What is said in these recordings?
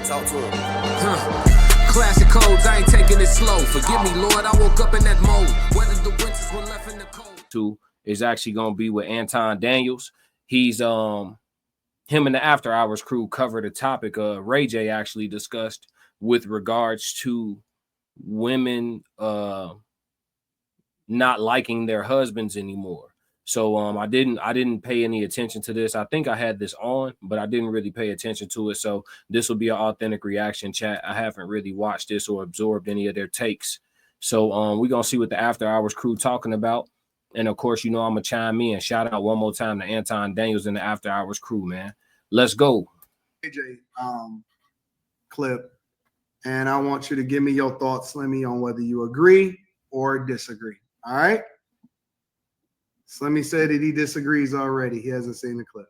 Talk to him. Classic codes, I ain't taking it slow. Forgive me, Lord, I woke up in that mode. Whether the winters were left in the cold. Two is actually gonna be with Anton Daniels. He's him and the After Hours crew covered a topic Ray J actually discussed with regards to women not liking their husbands anymore. So I didn't pay any attention to this. I think I had this on, but I didn't really pay attention to it. So this will be an authentic reaction chat. I haven't really watched this or absorbed any of their takes. So we're gonna see what the After Hours crew talking about. And of course, you know, I'm gonna chime in. Shout out one more time to Anton Daniels and the After Hours crew, man. Let's go. AJ clip, and I want you to give me your thoughts, Slimmy, on whether you agree or disagree. All right. Slimmy said that he disagrees already. He hasn't seen the clip.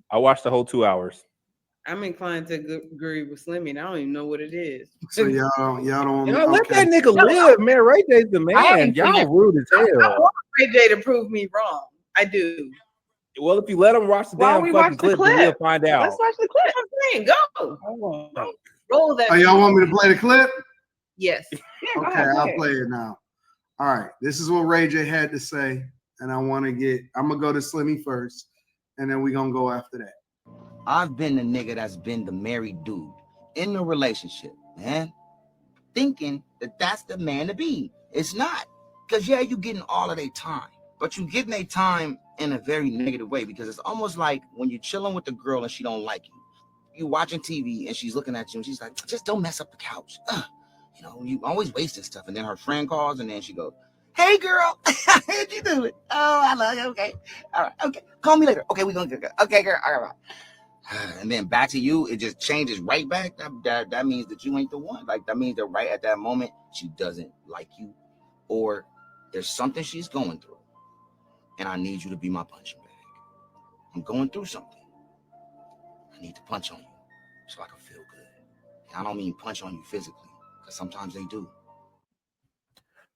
I watched the whole 2 hours. I'm inclined to agree with Slimmy, and I don't even know what it is. So y'all don't. Let that nigga live, man. Ray J's the man. Y'all rude as hell. I want Ray J to prove me wrong. I do. Well, if you let him watch the damn fucking clip, then we'll find out. Let's watch the clip. I'm saying, go. Roll that. Oh, y'all want me to play the clip? Yes. Okay, I'll play it now. All right. This is what Ray J had to say. And I'm going to go to Slimmy first, and then we're going to go after that. I've been the nigga that's been the married dude in a relationship, man, thinking that that's the man to be. It's not. Because, yeah, you getting all of their time, but you getting their time in a very negative way, because it's almost like when you're chilling with the girl and she don't like you. You watching TV and she's looking at you and she's like, just don't mess up the couch. You know, you always wasting stuff. And then her friend calls and then she goes, hey, girl, how'd you do it? Oh, I love you. Okay. All right. Okay. Call me later. Okay, we're going to go. Okay, girl. All right. And then back to you, it just changes right back. That means that you ain't the one. Like, that means that right at that moment, she doesn't like you, or there's something she's going through, and I need you to be my punching bag. I'm going through something. I need to punch on you so I can feel good. And I don't mean punch on you physically, because sometimes they do.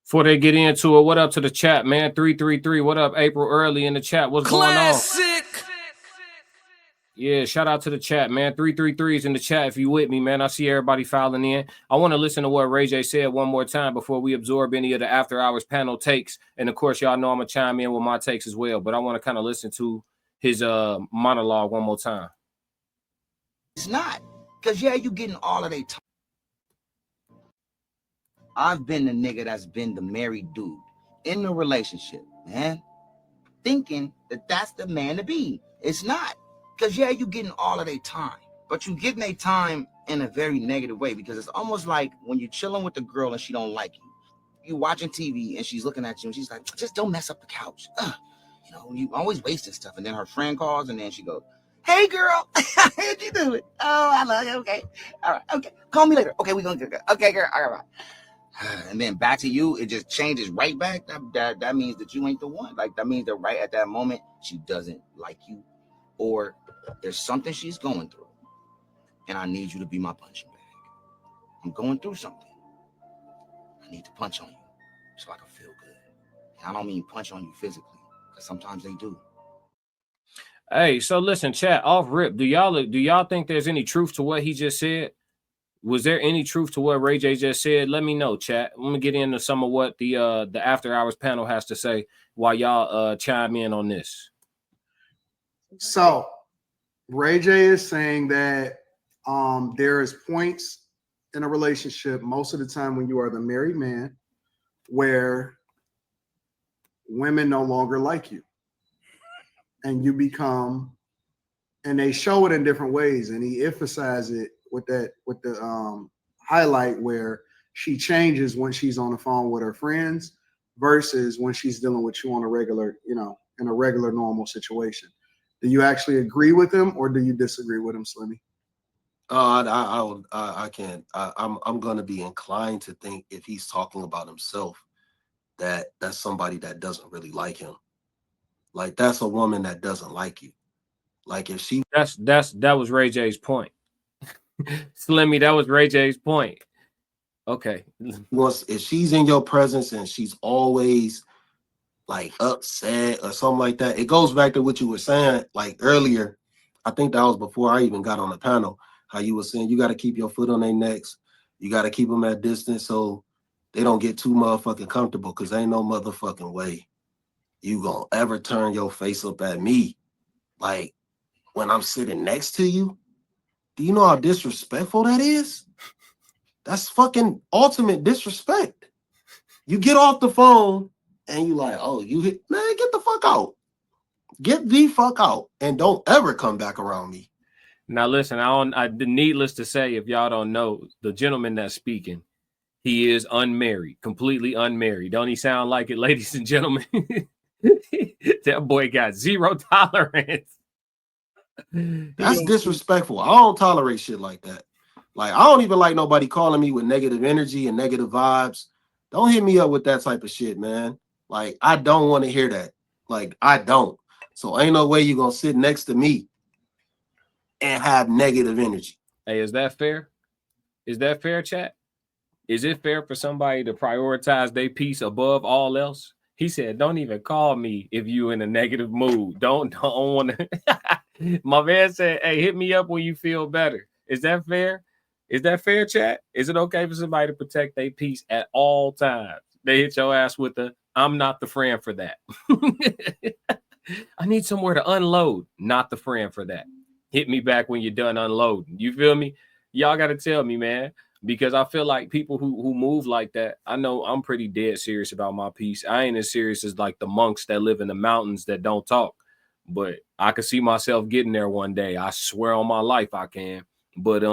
Before they get into it, what up to the chat, man? 333. What up, April? Early in the chat. What's going on? Yeah, shout out to the chat, man. 333 is in the chat if you with me, man. I see everybody filing in. I want to listen to what Ray J said one more time before we absorb any of the After Hours panel takes. And of course, y'all know I'm going to chime in with my takes as well. But I want to kind of listen to his monologue one more time. It's not. Because, yeah, you getting all of their time. I've been the nigga that's been the married dude in a relationship, man, thinking that that's the man to be. It's not. Because, yeah, you getting all of their time, but you getting their time in a very negative way, because it's almost like when you're chilling with the girl and she don't like you. You watching TV and she's looking at you and she's like, just don't mess up the couch. You know, you always wasting stuff. And then her friend calls and then she goes, hey, girl, how'd you do it? Oh, I love you. Okay. All right. Okay. Call me later. Okay, we're going to go. Okay, girl. All right. And then back to you, it just changes right back. That means that you ain't the one. Like, that means that right at that moment, she doesn't like you, or there's something she's going through, and I need you to be my punching bag. I'm going through something. I need to punch on you so I can feel good. And I don't mean punch on you physically, because sometimes they do. Hey, so listen, chat, off rip. Do y'all think there's any truth to what he just said? Was there any truth to what Ray J just said? Let me know, chat. Let me get into some of what the After Hours panel has to say while y'all chime in on this. So Ray J is saying that there is points in a relationship most of the time when you are the married man where women no longer like you, and you become, and they show it in different ways, and he emphasizes it with the highlight where she changes when she's on the phone with her friends versus when she's dealing with you on a regular, you know, in a regular normal situation. Do you actually agree with him, or do you disagree with him, Slimmy? I can't. I'm going to be inclined to think, if he's talking about himself, that that's somebody that doesn't really like him. Like, that's a woman that doesn't like you. Like, if she that was Ray J's point. Slimmy, that was Ray J's point. Okay. If she's in your presence and she's always like upset or something like that, it goes back to what you were saying like earlier. I think that was before I even got on the panel, how you were saying, you got to keep your foot on their necks. You got to keep them at distance so they don't get too motherfucking comfortable, because ain't no motherfucking way you gonna ever turn your face up at me like when I'm sitting next to you. Do you know how disrespectful that is? That's fucking ultimate disrespect. You get off the phone and you like, oh, you hit, man, get the fuck out. Get the fuck out and don't ever come back around me. Now listen, needless to say, if y'all don't know, the gentleman that's speaking, he is unmarried, completely unmarried. Don't he sound like it, ladies and gentlemen? That boy got zero tolerance. That's disrespectful. I don't tolerate shit like that. Like, I don't even like nobody calling me with negative energy and negative vibes. Don't hit me up with that type of shit, man. Like, I don't want to hear that. Like, I don't. So ain't no way you're gonna sit next to me and have negative energy. Hey, is that fair? Is that fair, chat? Is it fair for somebody to prioritize their peace above all else? He said, don't even call me if you in a negative mood. Don't want to. My man said, hey, hit me up when you feel better. Is that fair? Is that fair, chat? Is it okay for somebody to protect their peace at all times? They hit your ass with the, I'm not the friend for that. I need somewhere to unload. Not the friend for that. Hit me back when you're done unloading. You feel me? Y'all got to tell me, man. Because I feel like people who move like that, I know I'm pretty dead serious about my peace. I ain't as serious as like the monks that live in the mountains that don't talk. But I could see myself getting there one day. I swear on my life I can. But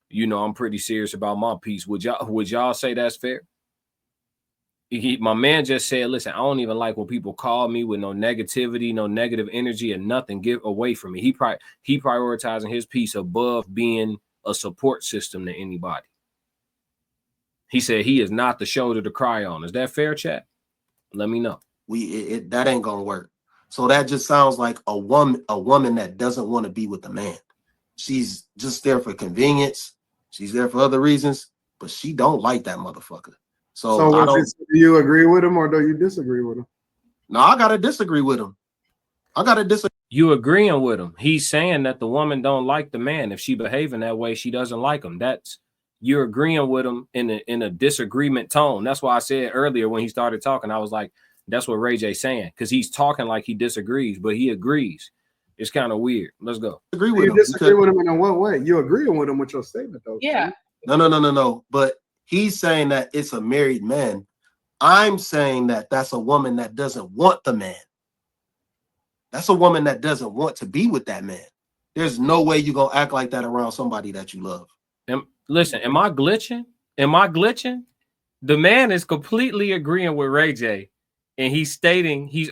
you know, I'm pretty serious about my peace. Would y'all say that's fair? My man just said, listen, I don't even like when people call me with no negativity, no negative energy, and nothing give away from me. He prioritizing his peace above being a support system to anybody. He said he is not the shoulder to cry on. Is that fair, chat? Let me know. That ain't gonna work. So that just sounds like a woman that doesn't want to be with the man. She's just there for convenience. She's there for other reasons, but she don't like that motherfucker. So do you agree with him or do you disagree with him? No, I gotta disagree with him. You agreeing with him? He's saying that the woman don't like the man. If she behaving that way, she doesn't like him. That's, you're agreeing with him in a disagreement tone. That's why I said earlier when he started talking, I was like, that's what Ray J saying, because he's talking like he disagrees, but he agrees. It's kind of weird. Let's go. You disagree with him in what way? You agreeing with him with your statement though? Yeah. No. But he's saying that it's a married man. I'm saying that that's a woman that doesn't want the man. That's a woman that doesn't want to be with that man. There's no way you're going to act like that around somebody that you love. Listen, am I glitching? The man is completely agreeing with Ray J, and he's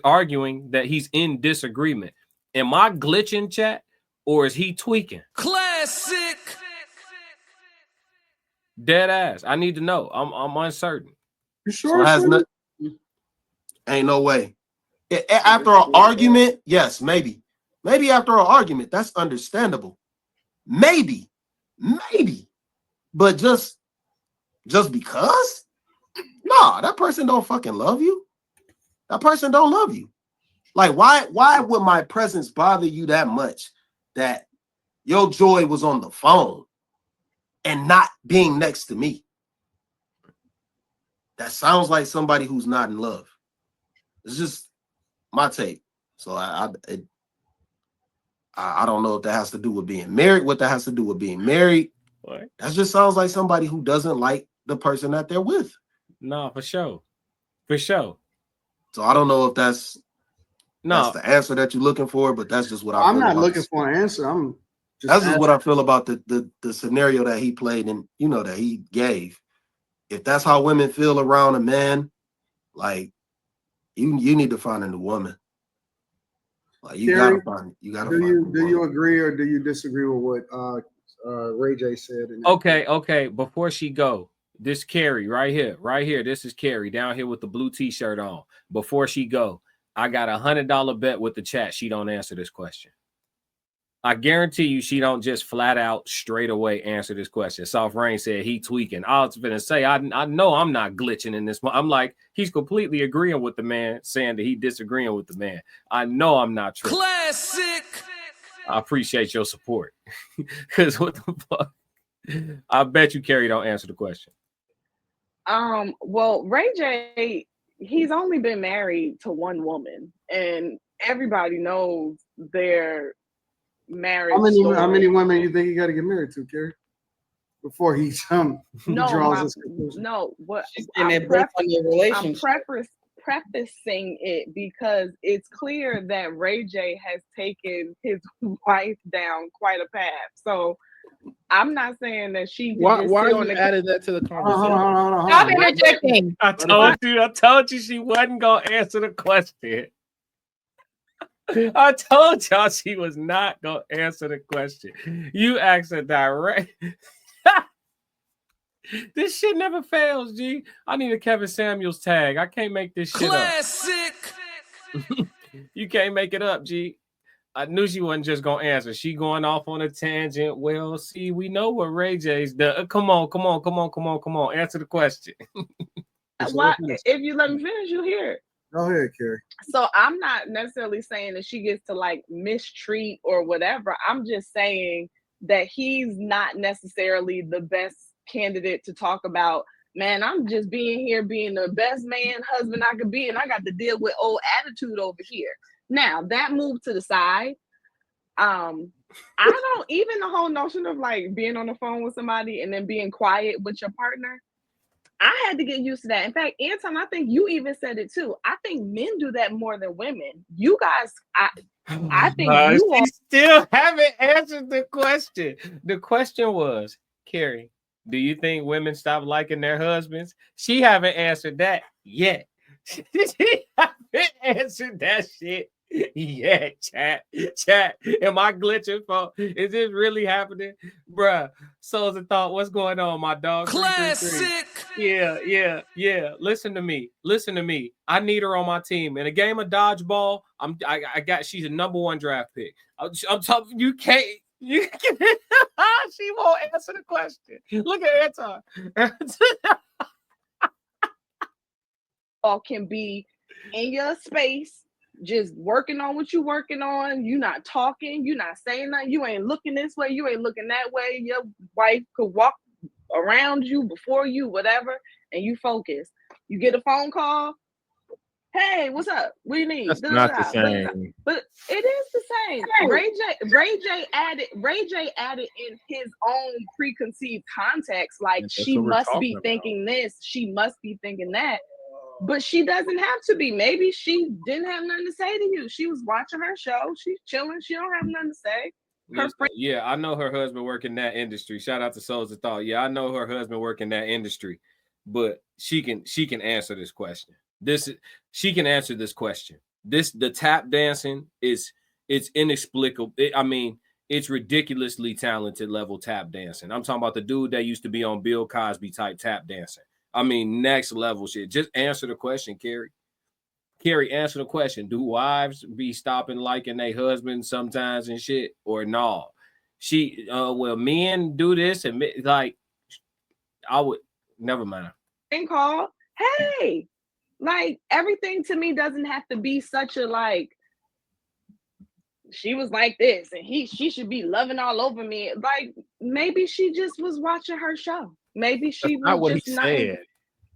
arguing that he's in disagreement. Am I glitching, chat, or is he tweaking? Classic. Dead ass. I need to know. I'm uncertain. You sure? Ain't no way. After an argument, yes, maybe. Maybe after an argument, that's understandable. Maybe. But just because? Nah, that person don't fucking love you. That person don't love you. Like, why would my presence bother you that much that your joy was on the phone and not being next to me? That sounds like somebody who's not in love. It's just my take. So I don't know if that has to do with being married. What that has to do with being married? What? That just sounds like somebody who doesn't like the person that they're with. No, for sure. So I don't know if that's the answer that you're looking for, but that's just what I'm not looking for an answer. That's just what I feel about the scenario that he played and that he gave. If that's how women feel around a man, like you need to find a new woman. Like you Carrie, gotta do you agree or do you disagree with what Ray J said? Okay. Before she go, this Carrie right here. This is Carrie down here with the blue t-shirt on. Before she go, I got $100 bet with the chat. She don't answer this question. I guarantee you she don't just flat out straight away answer this question. Soft Rain said he tweaking. I was gonna say I know I'm not glitching in this. I'm like, he's completely agreeing with the man, saying that he disagreeing with the man. I know I'm not tripping. Classic. I appreciate your support. Because what the fuck? I bet you Carrie don't answer the question. Well, Ray J, he's only been married to one woman, and everybody knows their marriage. How many women you think you got to get married to, Carrie, before he draws his conclusion? No, what I'm I'm prefacing it because it's clear that Ray J has taken his wife down quite a path. So I'm not saying that she. Why you added that to the conversation? Stop interjecting. I told you she wasn't gonna answer the question. I told y'all she was not gonna answer the question. You asked her direct. This shit never fails, G. I need a Kevin Samuels tag. I can't make this shit Classic. up. You can't make it up, G. I knew she wasn't just gonna answer. She going off on a tangent. Well, see, we know what Ray J's done. Come on. Answer the question. Why, if you let me finish, you'll hear it. Go ahead, Carrie. So I'm not necessarily saying that she gets to like mistreat or whatever. I'm just saying that he's not necessarily the best candidate to talk about. Man, I'm just being the best man, husband I could be, and I got to deal with old attitude over here. Now that move to the side, I don't even the whole notion of like being on the phone with somebody and then being quiet with your partner. I had to get used to that. In fact, Anton, I think you even said it too. I think men do that more than women. You guys, I think you still haven't answered the question. The question was, Carrie, do you think women stop liking their husbands? She haven't answered that yet. She haven't answered that shit yet, chat. Am I glitching, folks? Is this really happening? Bruh, Souls of Thought, what's going on, my dog? Classic. Yeah. Listen to me. I need her on my team. In a game of dodgeball, she's a #1 draft pick. I'm talking, you can't. She won't answer the question. Look at Anton. all can be in your space, just working on what you're working on. You're not talking, you're not saying nothing, you ain't looking this way, you ain't looking that way. Your wife could walk around you, before you, whatever, and you focus. You get a phone call. Hey, what's up? What do you need? That's not the same. But it is the same. Ray J added in his own preconceived context, like she must be thinking this, she must be thinking that. But she doesn't have to be. Maybe she didn't have nothing to say to you. She was watching her show. She's chilling. She don't have nothing to say. Yeah, I know her husband work in that industry. Shout out to Souls of Thought. Yeah, I know her husband work in that industry. But she can answer this question. She can answer this question. The tap dancing it's inexplicable. It's ridiculously talented level tap dancing. I'm talking about the dude that used to be on Bill Cosby type tap dancing. Next level shit. Just answer the question, Carrie. Carrie, answer the question. Do wives be stopping liking their husbands sometimes and shit, or no? Well, men do this and like, I would never mind. Call, hey, like everything to me doesn't have to be such a like. She was like this, and she should be loving all over me. Like maybe she just was watching her show. Maybe she was not what just he not. said.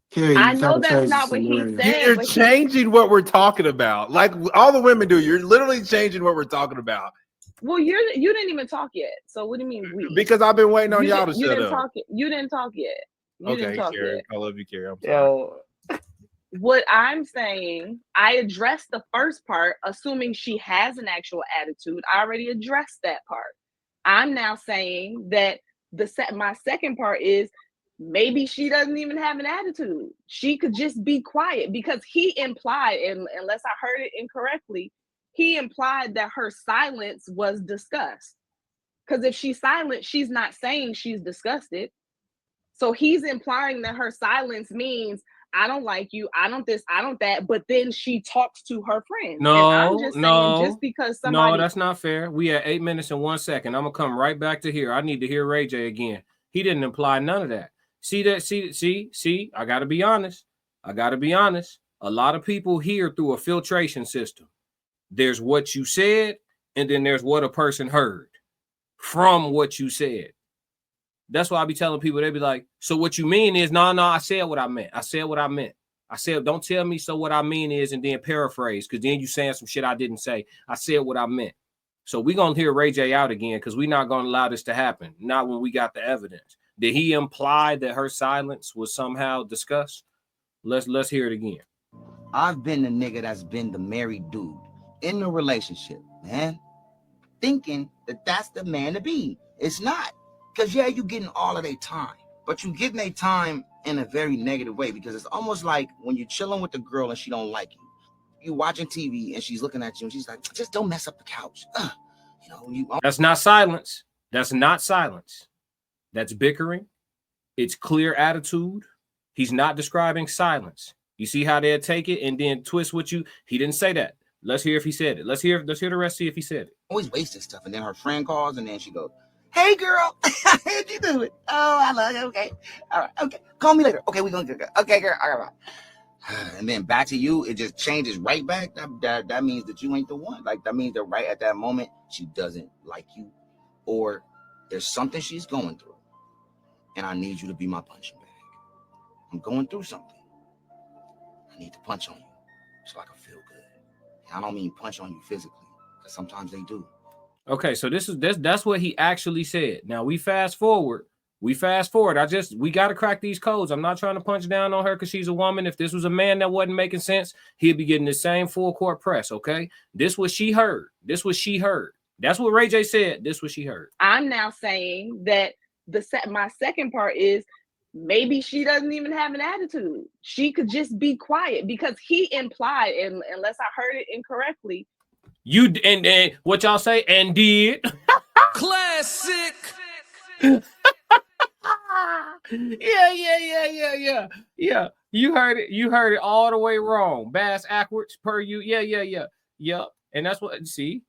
Carrie, I know that's not what he said. You're changing what we're talking about, like all the women do. You're literally changing what we're talking about. Well, you didn't even talk yet. So what do you mean we? Because I've been waiting on y'all to shut up. You didn't talk yet. Okay, Carrie, I love you, Carrie. I'm sorry. What I'm saying, I addressed the first part, assuming she has an actual attitude. I already addressed that part. I'm now saying that my second part is maybe she doesn't even have an attitude. She could just be quiet, because he implied, and unless I heard it incorrectly, he implied that her silence was disgust. Because if she's silent, she's not saying she's disgusted. So he's implying that her silence means I don't like you, I don't this, I don't that, but then she talks to her friends. No, just because somebody. No, that's not fair. We at 8 minutes and 1 second. I'm gonna come right back to here. I need to hear Ray J again. He didn't imply none of that. See, I gotta be honest. A lot of people hear through a filtration system. There's what you said, and then there's what a person heard from what you said. That's why I be telling people, they be like, so what you mean is, no, I said what I meant. I said what I meant. I said, don't tell me so what I mean is, and then paraphrase, because then you saying some shit I didn't say. I said what I meant. So we going to hear Ray J out again, because we're not going to allow this to happen. Not when we got the evidence. Did he imply that her silence was somehow discussed? Let's hear it again. I've been the nigga that's been the married dude in a relationship, man, thinking that that's the man to be. It's not. Because, yeah, you getting all of their time, but you getting their time in a very negative way, because it's almost like when you're chilling with the girl and she don't like you. You watching TV and she's looking at you and she's like, just don't mess up the couch. That's not silence. That's not silence. That's bickering. It's clear attitude. He's not describing silence. You see how they'll take it and then twist what you. He didn't say that. Let's hear if he said it. Let's hear the rest. See if he said it. Always wasting stuff, and then her friend calls and then she goes, "Hey girl, how'd you do it? Oh, I love you. Okay, all right, okay. Call me later. Okay, we gonna get okay, girl. All right." And then back to you, it just changes right back. That means that you ain't the one. Like, that means that right at that moment she doesn't like you, or there's something she's going through, and I need you to be my punching bag. I'm going through something. I need to punch on you so I can feel good. And I don't mean punch on you physically, because sometimes they do. Okay, so that's what he actually said. Now we fast forward. We got to crack these codes. I'm not trying to punch down on her because she's a woman. If this was a man that wasn't making sense, he'd be getting the same full court press. Okay, this was she heard. That's what Ray J said. This was she heard. I'm now saying that my second part is maybe she doesn't even have an attitude. She could just be quiet, because he implied, and unless I heard it incorrectly, you and what y'all say and did classic. Yeah. You heard it all the way wrong. Bass backwards per you. Yeah. And that's what see.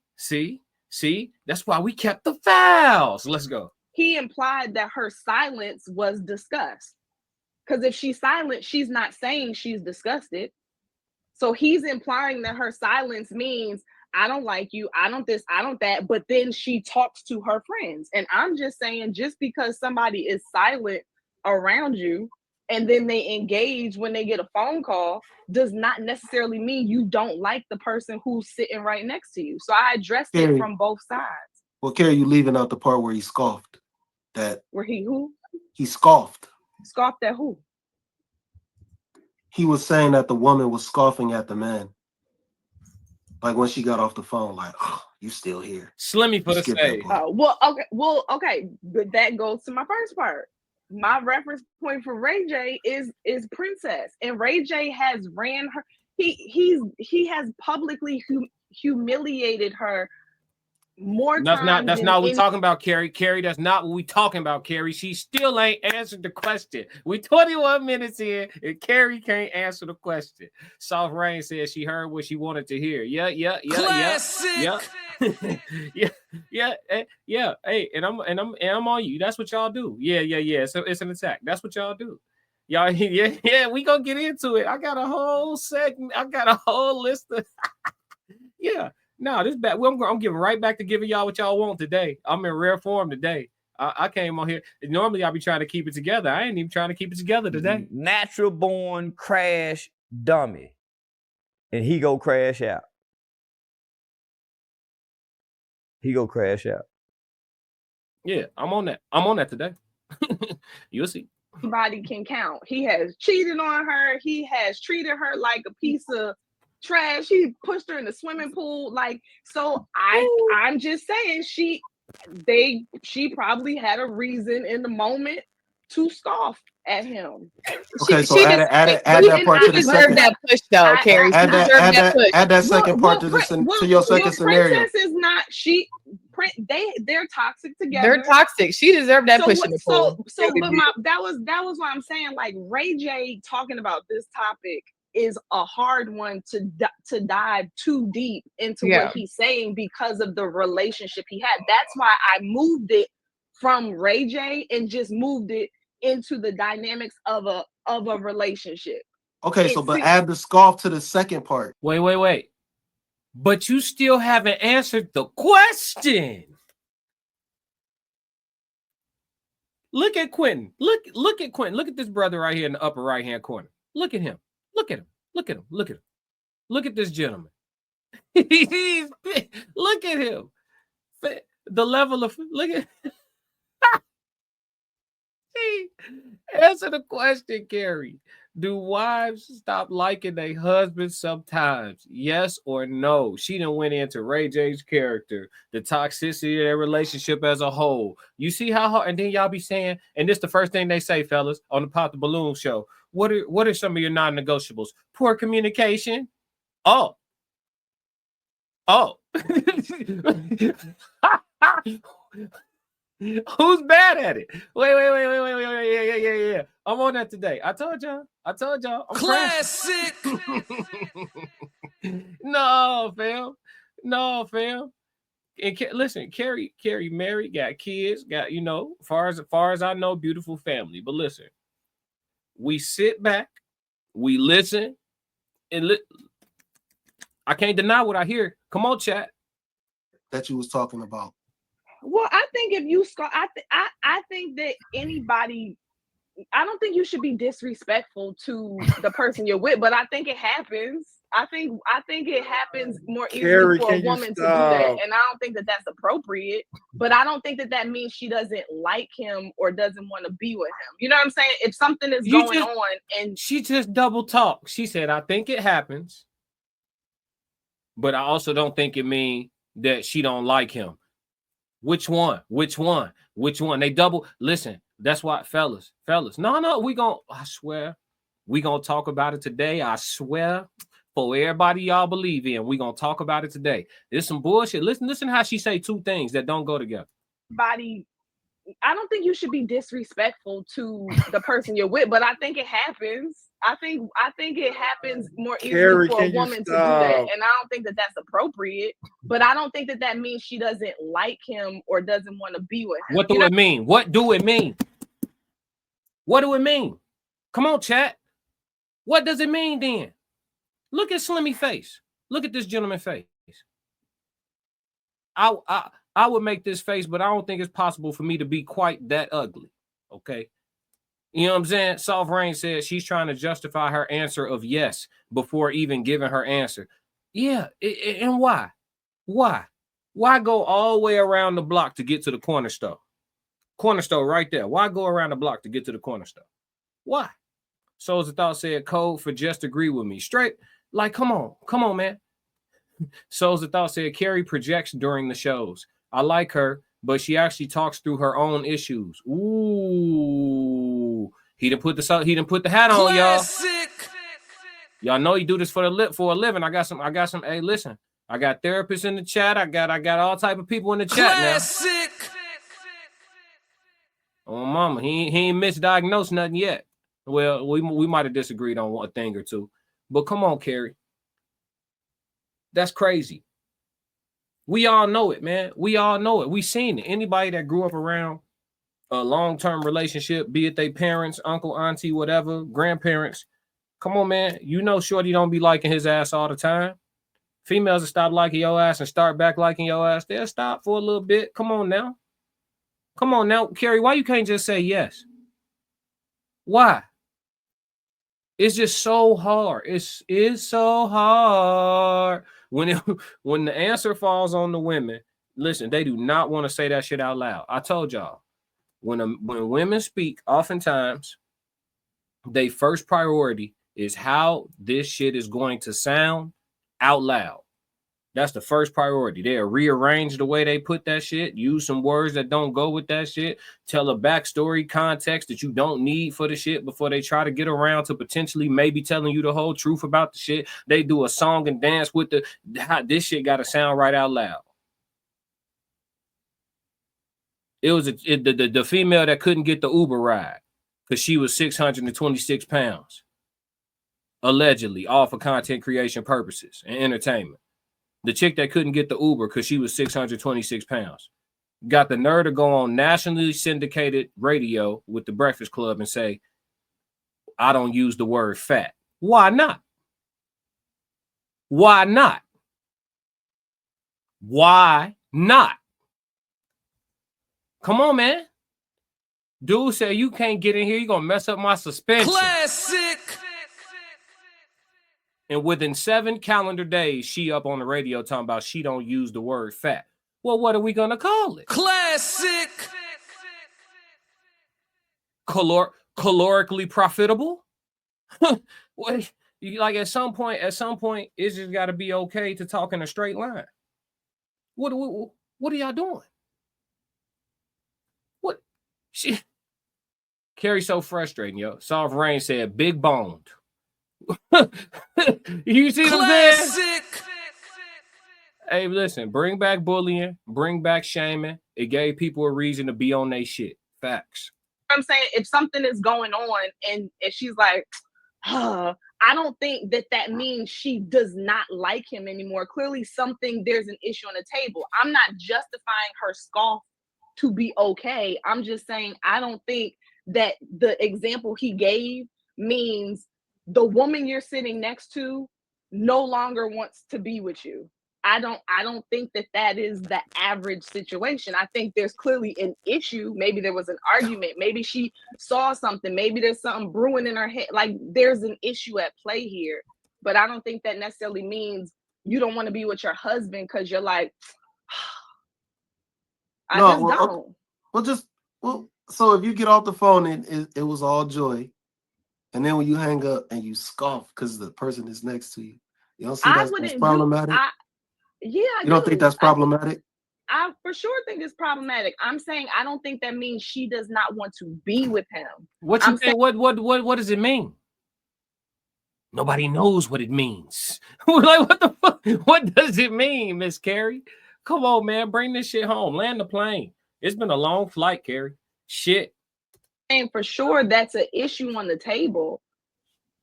That's why we kept the fouls. Let's go. He implied that her silence was disgust. Because if she's silent, she's not saying she's disgusted. So he's implying that her silence means, I don't like you, I don't this, I don't that, but then she talks to her friends. And I'm just saying, just because somebody is silent around you and then they engage when they get a phone call does not necessarily mean you don't like the person who's sitting right next to you. So I addressed it from both sides. Well, Carrie, you leaving out the part where he scoffed. Where he who? He scoffed. Scoffed at who? He was saying that the woman was scoffing at the man. Like when she got off the phone, like, oh, you still here. Slimmy for the stage. Okay. But that goes to my first part. My reference point for Ray J is Princess. And Ray J has ran her. He has publicly humiliated her more times. That's not what we talking about, Carrie. Carrie, that's not what we talking about, Carrie. She still ain't answered the question. We 21 minutes in, and Carrie can't answer the question. Soft Rain says she heard what she wanted to hear. Yeah. Classic. Yeah. Hey, and I'm on you. That's what y'all do. Yeah. So it's an attack. That's what y'all do. Y'all, yeah. We gonna get into it. I got a whole segment. I got a whole list of. Yeah. No, this back. I'm giving right back to giving y'all what y'all want today. I'm in rare form today. I came on here. Normally, I'll be trying to keep it together. I ain't even trying to keep it together today. Natural born crash dummy. And he go crash out. Yeah, I'm on that. I'm on that today. You'll see. Anybody can count. He has cheated on her. He has treated her like a piece of trash. He pushed her in the swimming pool. Like, so I'm just saying she probably had a reason in the moment to scoff at him. Okay, so add that part to the second. That push though, Carrie. Add that second part to your second scenario. Princess is not they're toxic together. They're toxic. She deserved that push in the pool. But that was why I'm saying, like, Ray J talking about this topic is a hard one to dive too deep into what he's saying because of the relationship he had. That's why I moved it from Ray J and just moved it into the dynamics of a relationship. Okay, but add the scoff to the second part. Wait. but you still haven't answered the question. Look at Quentin. Look at Quentin. Look at this brother right here in the upper right-hand corner. Look at him. Look at him. Look at him. Look at him. Look at this gentleman. Look at him. The level of look at answer the question, Carrie. Do wives stop liking their husbands sometimes? Yes or no? She done went into Ray J's character, the toxicity of their relationship as a whole. You see how hard, and then y'all be saying, and this the first thing they say, fellas, on the Pop the Balloon show. What are some of your non-negotiables? Poor communication. Oh. Who's bad at it? Wait. Yeah. I'm on that today. I told y'all. I'm classic. No, fam. And listen, Carrie married, got kids, got, far as I know, beautiful family. But listen, we sit back, we listen, and I can't deny what I hear. Come on, chat. That you was talking about. Well, I think if you I think that anybody, I don't think you should be disrespectful to the person you're with, but I think it happens. I think it happens more easily for a woman to do that, and I don't think that that's appropriate. But I don't think that means she doesn't like him or doesn't want to be with him. You know what I'm saying? If something is going on, and she just double talked. She said, "I think it happens, but I also don't think it means that she don't like him." Which one? They double. Listen, that's why, fellas. No, I swear, we gonna talk about it today. I swear, for everybody y'all believe in, we gonna talk about it today. There's some bullshit. Listen how she say two things that don't go together. I don't think you should be disrespectful to the person you're with, but I think it happens. I think it happens more easily for a woman to do that, and I don't think that that's appropriate. But I don't think that means she doesn't like him or doesn't want to be with him. What do it mean? What do it mean? What do it mean? Come on, chat. What does it mean then? Look at Slimmy face. Look at this gentleman's face. I would make this face, but I don't think it's possible for me to be quite that ugly. Okay. You know what I'm saying? Soft Rain says she's trying to justify her answer of yes before even giving her answer. Yeah. And why? Why go all the way around the block to get to the corner store? Corner store right there. Why go around the block to get to the corner store? Why? Souls of Thought said code for just agree with me. Straight. Like, come on, man. Souls of Thought said Carrie projects during the shows. I like her, but she actually talks through her own issues. Ooh, he didn't put the hat on, y'all. Y'all know he do this for a living. I got some. Hey, listen, I got therapists in the chat. I got all type of people in the chat now. Oh, mama, he ain't misdiagnosed nothing yet. Well, we might have disagreed on one thing or two, but come on, Carrie. That's crazy. We all know it, man. We all know it. We seen it. Anybody that grew up around a long-term relationship, be it their parents, uncle, auntie, whatever, grandparents. Come on, man. You know Shorty don't be liking his ass all the time. Females will stop liking your ass and start back liking your ass. They'll stop for a little bit. Come on now. Carrie, why you can't just say yes? Why? It's just so hard. It's so hard. When the answer falls on the women, listen, they do not want to say that shit out loud. I told y'all, when women speak, oftentimes, their first priority is how this shit is going to sound out loud. That's the first priority. They'll rearrange the way they put that shit, use some words that don't go with that shit, tell a backstory, context that you don't need for the shit before they try to get around to potentially maybe telling you the whole truth about the shit. They do a song and dance with how this shit got to sound right out loud. It was the female that couldn't get the Uber ride because she was 626 pounds, allegedly, all for content creation purposes and entertainment. The chick that couldn't get the Uber because she was 626 pounds got the nerve to go on nationally syndicated radio with the Breakfast Club and say, I don't use the word fat. Why not? Why not? Come on, man. Dude said you can't get in here. You're going to mess up my suspension. Classic. And within 7 calendar days, she up on the radio talking about she don't use the word fat. Well, what are we going to call it? Classic. Calorically profitable? What? Like at some point, it's just got to be okay to talk in a straight line. What are y'all doing? What? Carrie's so frustrating, yo. Soft Rain said, big boned. You see what I'm saying? Hey, listen, bring back bullying, bring back shaming. It gave people a reason to be on their shit. Facts. I'm saying if something is going on and she's like, I don't think that means she does not like him anymore. Clearly there's an issue on the table. I'm not justifying her scoff to be okay. I'm just saying I don't think that the example he gave means the woman you're sitting next to no longer wants to be with you. I don't think that is the average situation. I think there's clearly an issue. Maybe there was an argument. Maybe she saw something. Maybe there's something brewing in her head. Like there's an issue at play here. But I don't think that necessarily means you don't want to be with your husband because you're like, don't. So if you get off the phone and it was all joy, and then when you hang up and you scoff because the person is next to you, you don't see that's problematic? You don't think that's problematic? I for sure think it's problematic. I'm saying I don't think that means she does not want to be with him. What you think? What does it mean? Nobody knows what it means. Like, what the fuck? What does it mean, Miss Carrie? Come on, man. Bring this shit home. Land the plane. It's been a long flight, Carrie. Shit. And for sure that's an issue on the table.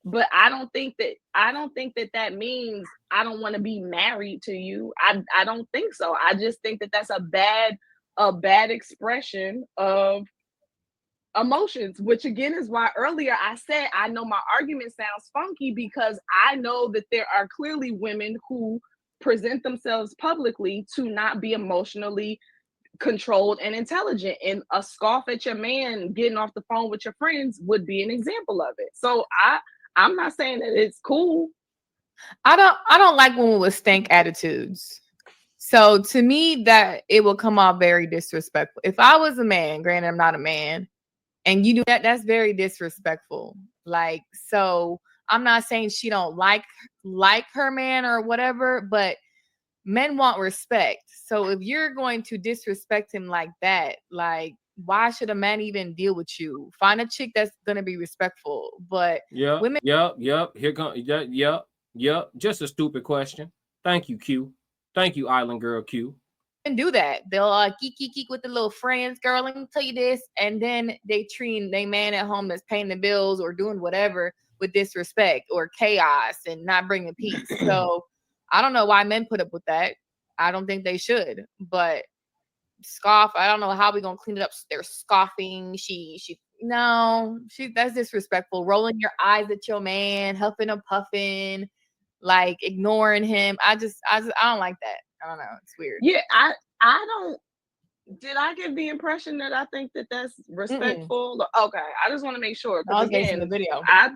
But I don't think that means I don't want to be married to you. I don't think so. I just think that that's a bad expression of emotions, which again is why earlier I said I know my argument sounds funky because I know that there are clearly women who present themselves publicly to not be emotionally controlled and intelligent, and a scoff at your man getting off the phone with your friends would be an example of it. So I'm not saying that it's cool. I don't like women with stank attitudes. So to me, that it will come off very disrespectful. If I was a man, granted I'm not a man, and you do that, that's very disrespectful. Like, so I'm not saying she don't like her man or whatever, but men want respect. So if you're going to disrespect him like that, like, why should a man even deal with you? Find a chick that's gonna be respectful. But women, Here comes yep. Just a stupid question. Thank you, Q. Thank you, Island Girl Q. And do that. They'll geek with the little friends, girl. Let me tell you this, and then they treat they man at home that's paying the bills or doing whatever with disrespect or chaos and not bringing peace. So I don't know why men put up with that. I don't think they should. But scoff, I don't know how we gonna clean it up. They're scoffing. That's disrespectful. Rolling your eyes at your man, huffing and puffing, like ignoring him. I don't like that. I don't know. It's weird. Yeah, I don't. Did I give the impression that I think that that's respectful? Okay, I just want to make sure. I was basing the video. I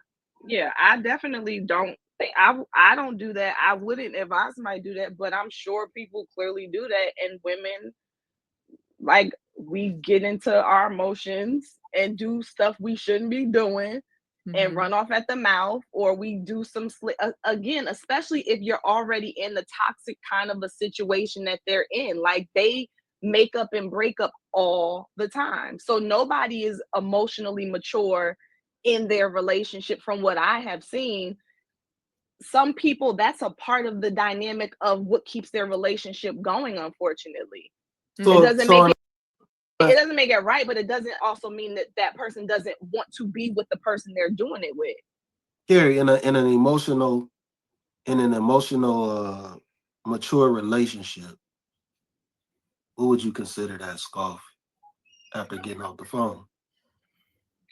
definitely don't think I don't do that. I wouldn't advise somebody do that, but I'm sure people clearly do that, and women, like, we get into our emotions and do stuff we shouldn't be doing. And run off at the mouth, or we do some again, especially if you're already in the toxic kind of a situation that they're in. Like, they make up and break up all the time. So nobody is emotionally mature in their relationship from what I have seen. Some people, that's a part of the dynamic of what keeps their relationship going, unfortunately. So, it doesn't make it right, but it doesn't also mean that person doesn't want to be with the person they're doing it with. Carrie, in an emotional, mature relationship, who would you consider that scoff after getting off the phone?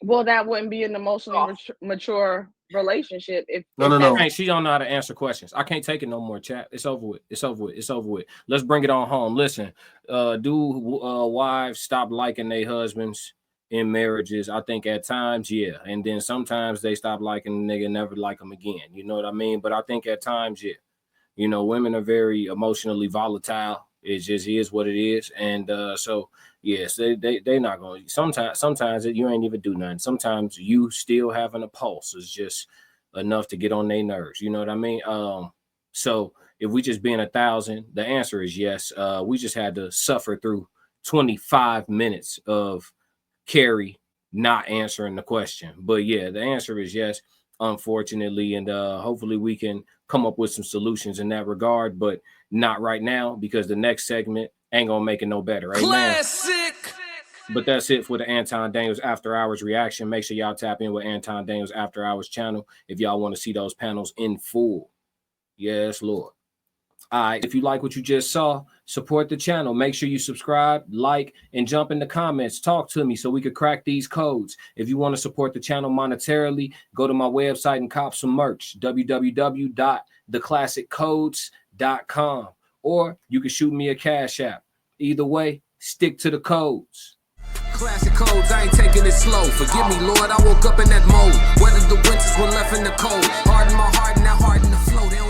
Well, that wouldn't be an emotionally mature relationship. If No. Hey, she don't know how to answer questions. I can't take it no more, chat. It's over with. It's over with. It's over with. Let's bring it on home. Listen, do wives stop liking their husbands in marriages? I think at times, yeah. And then sometimes they stop liking the nigga, never like them again. You know what I mean? But I think at times, yeah. You know, women are very emotionally volatile. It just is what it is. And so, yes, they not going to. Sometimes you ain't even do nothing. Sometimes you still having a pulse is just enough to get on their nerves. You know what I mean? So if we just being 1,000, the answer is yes. We just had to suffer through 25 minutes of Carrie not answering the question. But yeah, the answer is yes, unfortunately. And hopefully we can come up with some solutions in that regard, but not right now because the next segment ain't gonna make it no better. Amen. Classic. But that's it for the Anton Daniels After Hours reaction. Make sure y'all tap in with Anton Daniels After Hours channel if y'all want to see those panels in full. Yes, Lord. All right, if you like what you just saw, support the channel. Make sure you subscribe, like, and jump in the comments. Talk to me so we could crack these codes. If you want to support the channel monetarily, go to my website and cop some merch, www.theclassiccodes.com. Or you can shoot me a Cash App. Either way, stick to the codes. Classic codes, I ain't taking it slow. Forgive me, Lord, I woke up in that mode. Weathered the winters when left in the cold. Harden my heart and now harden the flow. They don't